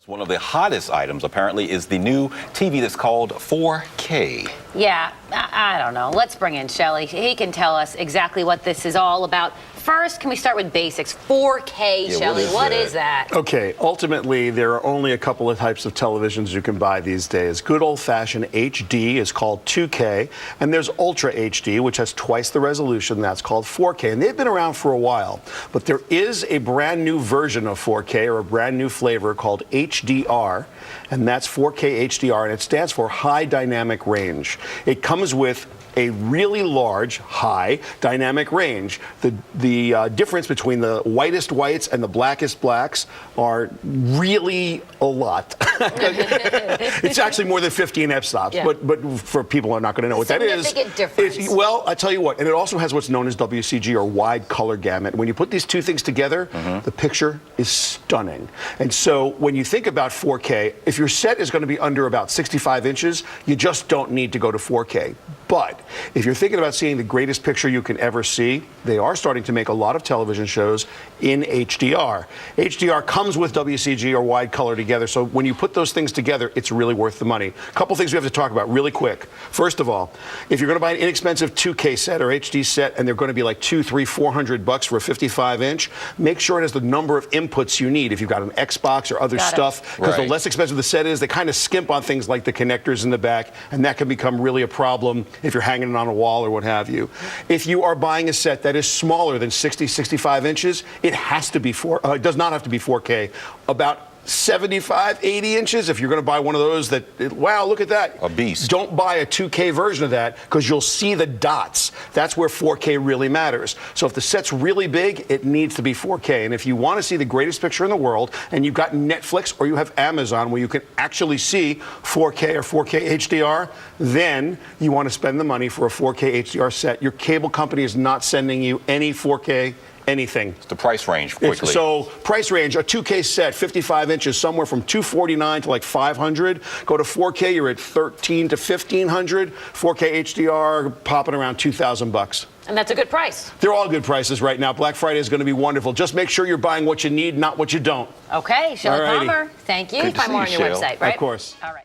One of the hottest items, apparently, is the new TV that's called 4K. Yeah, I don't know. Let's bring in Shelly. He can tell us exactly what this is all about. First, can we start with basics? 4K, Yeah, Shelly, what is that? Okay, ultimately, there are only a couple of types of televisions you can buy these days. Good old-fashioned HD is called 2K, and there's Ultra HD, which has twice the resolution. That's called 4K, and they've been around for a while. But there is a brand new version of 4K, or a brand new flavor called HDR, and that's 4K HDR, and it stands for High Dynamic Range. It comes with a really large, high dynamic range. The difference between the whitest whites and the blackest blacks are really a lot. It's actually more than 15 f-stops, Yeah. but for people who are not going to know what that is. Significant difference. Well, I tell you what, and it also has what's known as WCG, or wide color gamut. When you put these two things together, the picture is stunning. And so when you think about 4K, if your set is going to be under about 65 inches, you just don't need to go to 4K. But if you're thinking about seeing the greatest picture you can ever see, they are starting to make a lot of television shows in HDR. HDR comes with WCG, or wide color, together, so when you put those things together, it's really worth the money. A couple things we have to talk about really quick. First of all, if you're going to buy an inexpensive 2K set or HD set, and they're going to be like $200, $300, $400 for a 55-inch, make sure it has the number of inputs you need. If you've got an Xbox or other stuff, because the less expensive the set is, they kind of skimp on things like the connectors in the back, and that can become really a problem if you're hanging it on a wall or what have you. If you are buying a set that is smaller than 60, 65 inches, it has to be it does not have to be 4K. About 75, 80 inches, if you're going to buy one of those wow, look at that. A beast. Don't buy a 2K version of that, because you'll see the dots. That's where 4K really matters. So if the set's really big, it needs to be 4K. And if you want to see the greatest picture in the world, and you've got Netflix or you have Amazon where you can actually see 4K or 4K HDR, then you want to spend the money for a 4K HDR set. Your cable company is not sending you any 4K anything. It's the price range, quickly. So price range, a 2K set, 55 inches, somewhere from $249 to like $500. Go to 4K, you're at $1,300 to $1,500. 4K HDR, popping around $2,000. And that's a good price. They're all good prices right now. Black Friday is going to be wonderful. Just make sure you're buying what you need, not what you don't. Okay, Shelly Palmer, thank you. Good to Find more on see your you, website, right? Of course. All right.